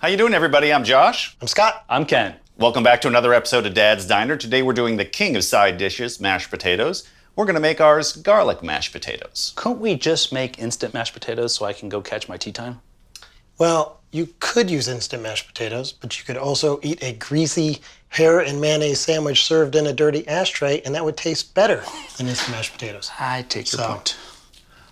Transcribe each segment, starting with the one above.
How you doing, everybody? I'm Josh. I'm Scott. I'm Ken. Welcome back to another episode of Dad's Diner. Today we're doing the king of side dishes, mashed potatoes. We're going to make ours garlic mashed potatoes. Couldn't we just make instant mashed potatoes so I can go catch my tea time? Well, you could use instant mashed potatoes, but you could also eat a greasy hair and mayonnaise sandwich served in a dirty ashtray, and that would taste better than instant mashed potatoes. I take your point.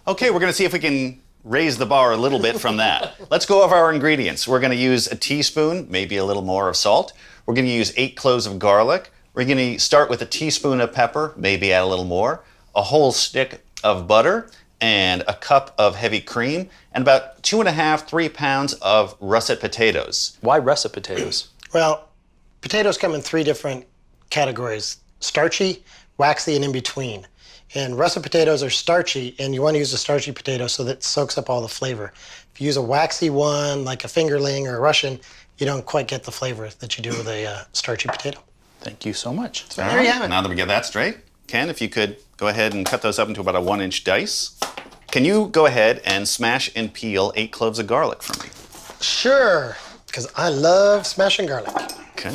Okay, we're going to see if we can raise the bar a little bit from that. Let's go over our ingredients. We're going to use a teaspoon, maybe a little more of salt. We're going to use 8 cloves of garlic. We're going to start with a teaspoon of pepper, maybe add a little more, a whole stick of butter, and a cup of heavy cream, and about 2.5, 3 pounds of russet potatoes. Why russet potatoes? Well, potatoes come in 3 different categories: starchy, waxy, and in between. And russet potatoes are starchy, and you want to use a starchy potato so that it soaks up all the flavor. If you use a waxy one, like a fingerling or a Russian, you don't quite get the flavor that you do with a starchy potato. Thank you so much. So there you have it. Now that we get that straight, Ken, if you could go ahead and cut those up into about a 1-inch dice. Can you go ahead and smash and peel 8 cloves of garlic for me? Sure, because I love smashing garlic. Okay.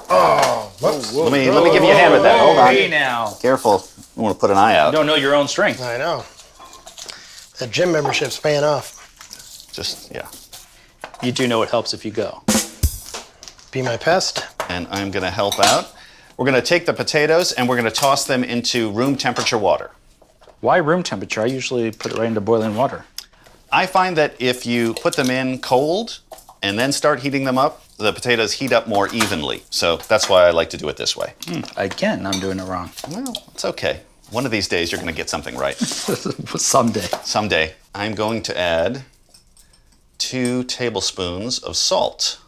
Oh, whoops. Let me give you a hand with that. Hold on. Hey now. Careful. You want to put an eye out. You don't know your own strength. I know. That gym membership's paying off. Just, yeah. You do know it helps if you go. Be my pest. And I'm going to help out. We're going to take the potatoes and we're going to toss them into room temperature water. Why room temperature? I usually put it right into boiling water. I find that if you put them in cold and then start heating them up, the potatoes heat up more evenly. So that's why I like to do it this way. Again, I'm doing it wrong. Well, it's okay. One of these days you're going to get something right. Someday. Someday. I'm going to add 2 tablespoons of salt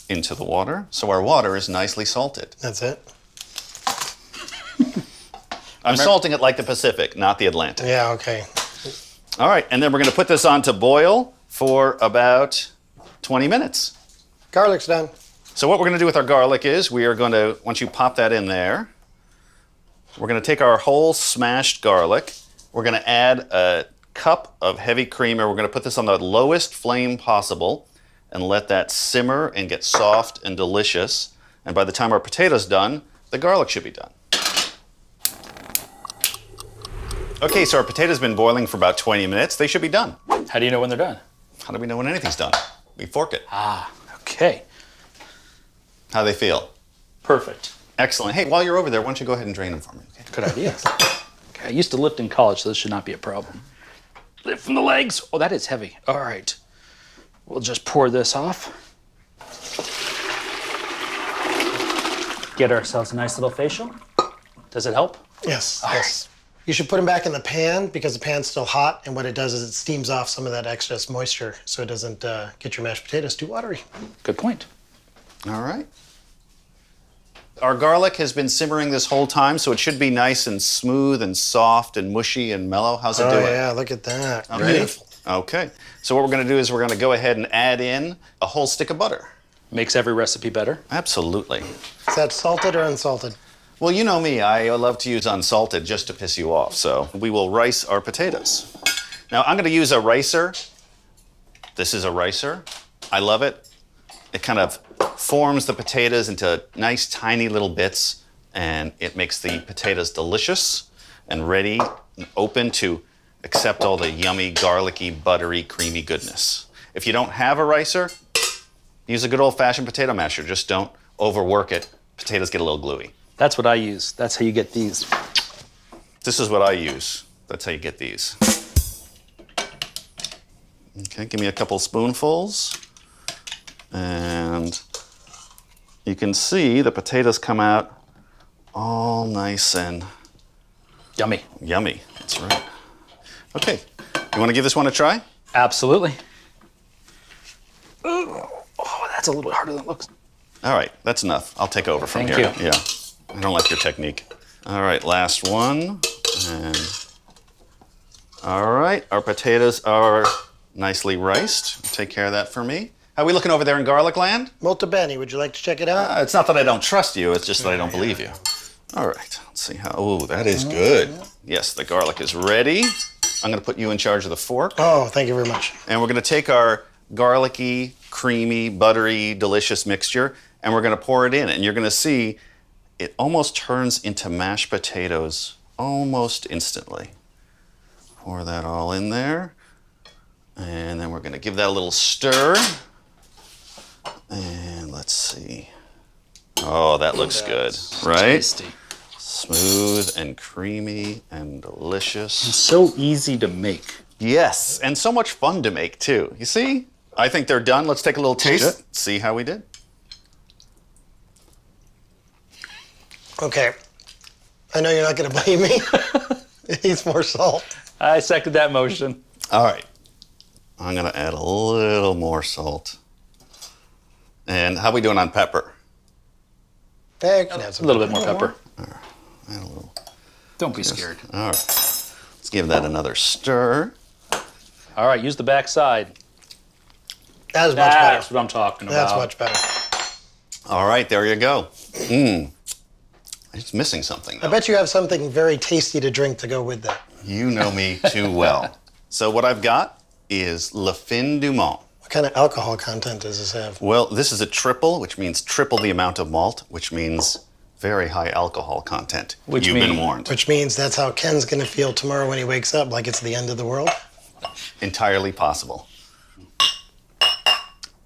into the water, so our water is nicely salted. That's it. I'm salting it like the Pacific, not the Atlantic. Yeah, okay. All right, and then we're going to put this on to boil for about 20 minutes. Garlic's done. So what we're going to do with our garlic is we are going to, once you pop that in there, we're going to take our whole smashed garlic. We're going to add a cup of heavy creamer. We're going to put this on the lowest flame possible and let that simmer and get soft and delicious. And by the time our potato's done, the garlic should be done. Okay, so our potatoes have been boiling for about 20 minutes. They should be done. How do you know when they're done? How do we know when anything's done? We fork it. Okay. How do they feel? Perfect. Excellent. Hey, while you're over there, why don't you go ahead and drain them for me, okay? Good idea. Okay, I used to lift in college, so this should not be a problem. Lift from the legs. Oh, that is heavy. All right. We'll just pour this off. Get ourselves a nice little facial. Does it help? Yes, All yes. You should put them back in the pan because the pan's still hot, and what it does is it steams off some of that excess moisture so it doesn't get your mashed potatoes too watery. Good point. All right. Our garlic has been simmering this whole time, so it should be nice and smooth and soft and mushy and mellow. How's it doing? Oh, yeah, look at that. Ready? Beautiful. Okay. So what we're going to do is we're going to go ahead and add in a whole stick of butter. Makes every recipe better. Absolutely. Is that salted or unsalted? Well, you know me. I love to use unsalted just to piss you off. So we will rice our potatoes. Now, I'm going to use a ricer. This is a ricer. I love it. It kind of forms the potatoes into nice, tiny little bits, and it makes the potatoes delicious and ready and open to accept all the yummy, garlicky, buttery, creamy goodness. If you don't have a ricer, use a good old-fashioned potato masher. Just don't overwork it. Potatoes get a little gluey. That's what I use. That's how you get these. This is what I use. That's how you get these. Okay, give me a couple spoonfuls. And you can see the potatoes come out all nice and Yummy. yummy. That's right. Okay, you want to give this one a try? Absolutely. Ooh. Oh, that's a little bit harder than it looks. All right, that's enough. I'll take over from Thank here. you. Yeah, I don't like your technique. All right, last one. And all right, our potatoes are nicely riced. Take care of that for me. How are we looking over there in garlic land? Molto bene. Would you like to check it out? It's not that I don't trust you, it's just that I don't believe you. All right, let's see how, oh, that is good. Yes, the garlic is ready. I'm gonna put you in charge of the fork. Oh, thank you very much. And we're gonna take our garlicky, creamy, buttery, delicious mixture, and we're gonna pour it in. And you're gonna see it almost turns into mashed potatoes almost instantly. Pour that all in there. And then we're gonna give that a little stir. And let's see. Oh, that looks good, right? Tasty. Smooth and creamy and delicious. So easy to make. Yes, and so much fun to make too. You see? I think they're done. Let's take a little taste. See how we did. Okay. I know you're not going to blame me. It needs more salt. I second that motion. All right. I'm going to add a little more salt. And how are we doing on pepper? There, A little bit more pepper. All right. Add a little. Don't be scared. All right. Let's give that another stir. All right, use the back side. That is much better. That's what I'm talking about. That's much better. All right, there you go. It's missing something, though. I bet you have something very tasty to drink to go with that. You know me too well. So what I've got is Le Fin du Mont. What kind of alcohol content does this have? Well, this is a triple, which means triple the amount of malt, which means very high alcohol content. Which You've been means- warned. Which means that's how Ken's going to feel tomorrow when he wakes up, like it's the end of the world. Entirely possible.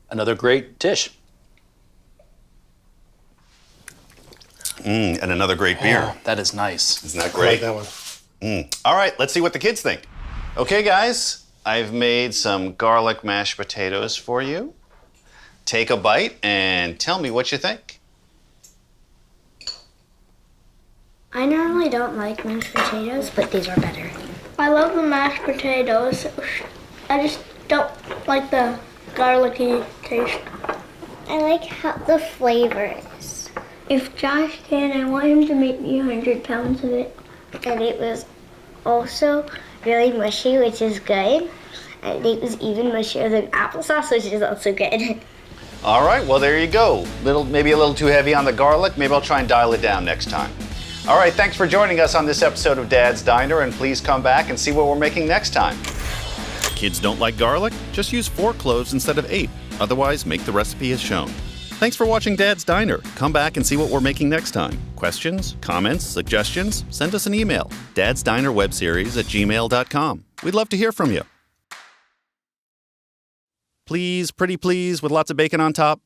Another great dish. And another great beer. Oh, that is nice. Isn't that I like great? that one. All right, let's see what the kids think. Okay, guys, I've made some garlic mashed potatoes for you. Take a bite and tell me what you think. I normally don't like mashed potatoes, but these are better. I love the mashed potatoes. I just don't like the garlicky taste. I like how the flavor is. If Josh can, I want him to make me 100 pounds of it. And it was also really mushy, which is good. And it was even mushier than applesauce, which is also good. All right, well, there you go. Maybe a little too heavy on the garlic. Maybe I'll try and dial it down next time. All right, thanks for joining us on this episode of Dad's Diner, and please come back and see what we're making next time. Kids don't like garlic? Just use 4 cloves instead of 8. Otherwise, make the recipe as shown. Thanks for watching Dad's Diner. Come back and see what we're making next time. Questions, comments, suggestions? Send us an email. dadsdinerwebseries@gmail.com. We'd love to hear from you. Please, pretty please, with lots of bacon on top.